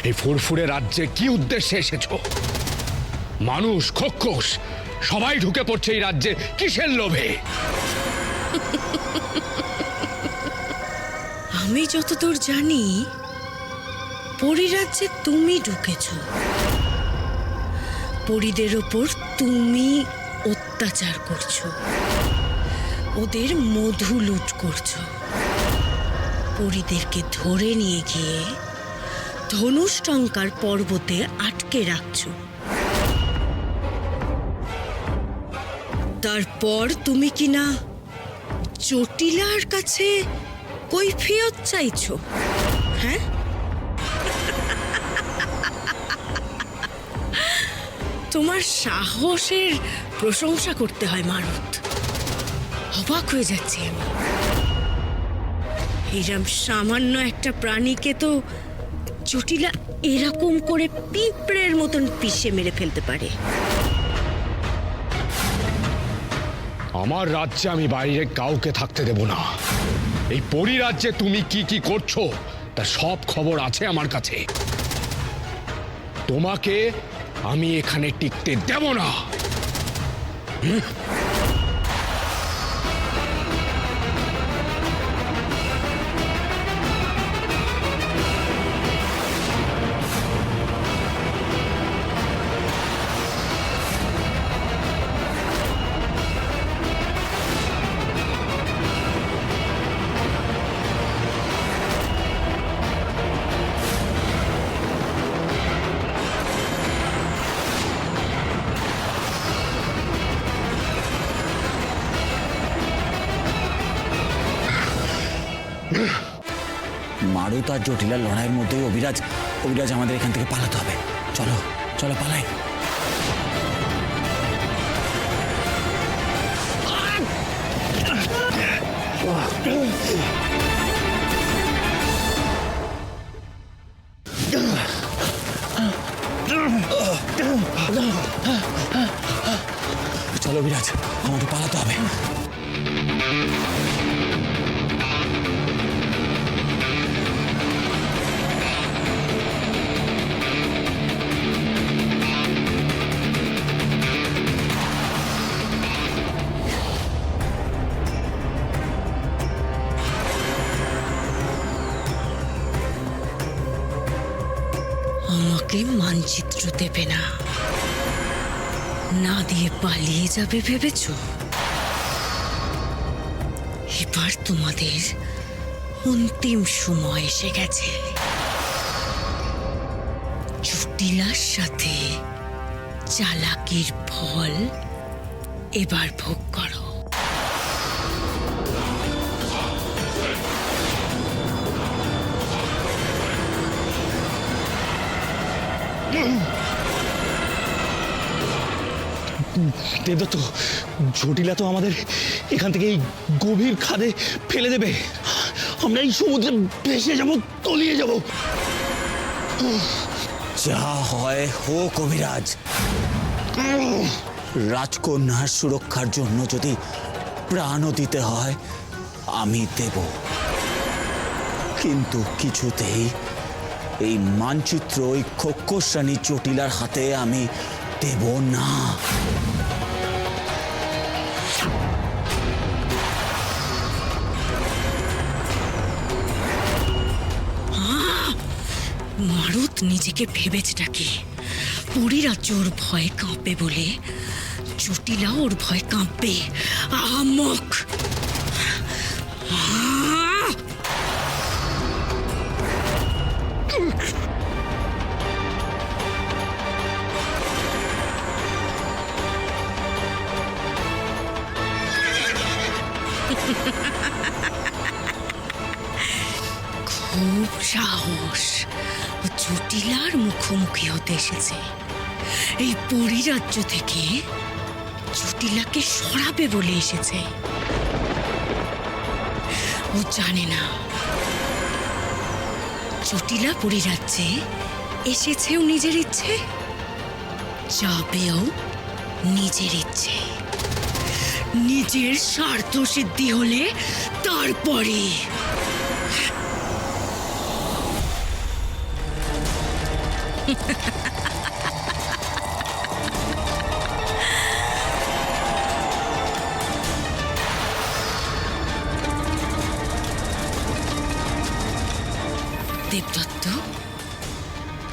এই ফুরফুরে রাজ্যে কি উদ্দেশ্যে এসেছো? মানুষ, খোক্কস সবাই ঢুকে পড়ছে এই রাজ্যে কিসের লোভে? আমি যতদূর জানি পরিরাজ্যে তুমি ঢুকেছ, পরিদের ওপর তুমি অত্যাচার করছো, ওদের মধু লুট করছো, পরিদেরকে ধরে নিয়ে গিয়ে ধনুষ্টঙ্কার পর্বতে আটকে রাখছো। তারপর তুমি কিনা জটিলার কাছে কৈফিয়ত চাইছো, হ্যাঁ? তোমার সাহসের প্রশংসা করতে হয় মারুত। অবাক হয়ে যাচ্ছি আমি। এরম সামান্য একটা প্রাণীকে তো জটিলা এরকম করে পিঁপড়ের মতন পিষে মেরে ফেলতে পারে। আমার রাজ্যে আমি বাইরে কাউকে থাকতে দেব না। এই পরিরাজ্যে তুমি কি কি করছো তা সব খবর আছে আমার কাছে। তোমাকে আমি এখানে টিকতে দেব না। মারুত আর জটিলার লড়াইয়ের মধ্যে অভিরাজ আমাদের এখান থেকে পালাতে হবে। চলো চলো পালাই। চলো অভিরাজ, আমাদের পালাতে হবে। আমাকে মানচিত্র দেবে না, না দিয়ে পালিয়ে যাবে ভেবেছ? এবার তোমাদের অন্তিম সময় এসে গেছে। জটিলার সাথে চালাকির ফল এবার ভোগ করো। দেবদত্ত, জটিলা তো আমাদের এখান থেকে এই গভীর খাদে ফেলে দেবে। আমরা এই সমুদ্রে ভেসে যাব, তলিয়ে যাব। যা হয় হোক অভিরাজ, রাজকন্যার সুরক্ষার জন্য যদি প্রাণও দিতে হয় আমি দেব, কিন্তু কিছুতেই এই মানচিত্র ওই খোক্কস রানী জটিলার হাতে আমি দেব না। মারুত নিজেকে ভেবেছেটা কি? পরিরাজ্য ওর ভয়ে কাঁপবে বলে জটিলা ওর ভয় কাঁপবে? আহাম্মক! খুব সাহস, জটিলার মুখোমুখি হতে এসেছে। এই পরিরাজ্য থেকে জটিলাকে সরাবে বলে এসেছে। ও জানে না জটিলা পরিরাজ্যে এসেছেও নিজের ইচ্ছে, যাবেও নিজের ইচ্ছে। নিজের স্বার্থ সিদ্ধি হলে তারপরে দেবদত্ত,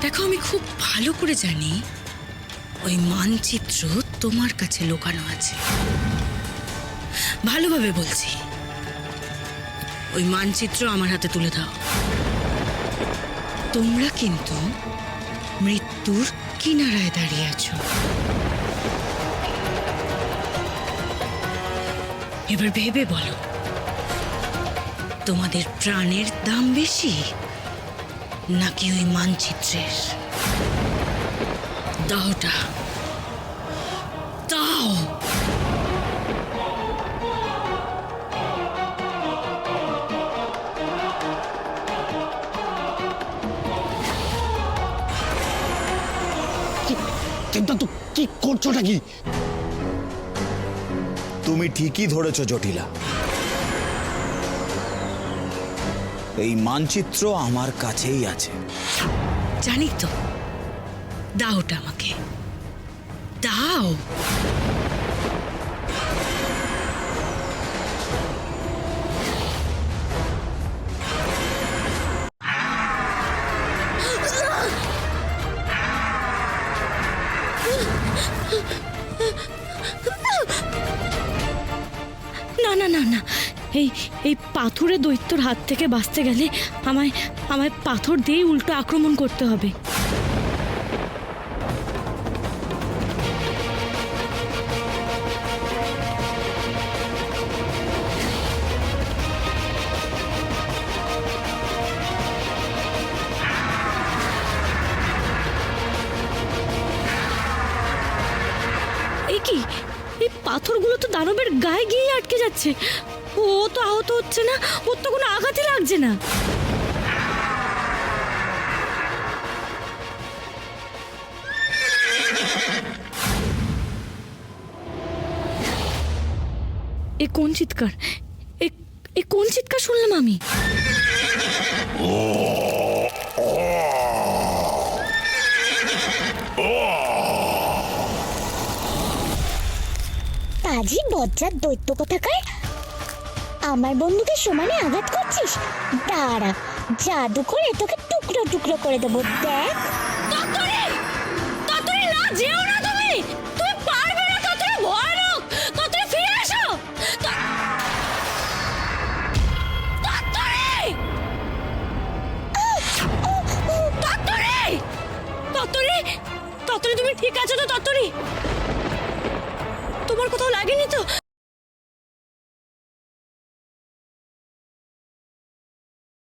দেখো আমি খুব ভালো করে জানি ওই মানচিত্র তোমার কাছে লুকানো আছে। ভালোভাবে বলছি, ওই মানচিত্র আমার হাতে তুলে দাও। তোমরা কিন্তু মৃত্যুর কিনারায় দাঁড়িয়ে আছো। এবার ভেবে বলো, তোমাদের প্রাণের দাম বেশি নাকি ওই মানচিত্রের? দাওটা দাও। দেবদত্ত, কি করছোটা কি? তুমি ঠিকই ধরেছ জটিলা, এই মানচিত্র আমার কাছেই আছে। জানি তো, দাওটা আমাকে দাও। না না না না, এই এই পাথুরে দৈত্যর হাত থেকে বাঁচতে গেলে আমায় আমায় পাথর দিয়েই উল্টো আক্রমণ করতে হবে। এই কি, এই পাথরগুলো তো দানবের গায়ে গিয়ে আটকে যাচ্ছে। ও তো আহত হচ্ছে না, ওর তো কোনো আঘাতই লাগছে না। এ কোন চিৎকার? এ কোন চিৎকার শুনলাম আমি? পাজি বজ্জাত দৈত্য কোথাকার, আমার বন্ধুকে সমানে আঘাত করছিস? দাঁড়া, জাদু করে তোকে টুকরো টুকরো করে দেবো, দেখ। তত্তরি, তুমি ঠিক আছো তো? তত্তরি, তোমার কোথাও লাগেনি তো?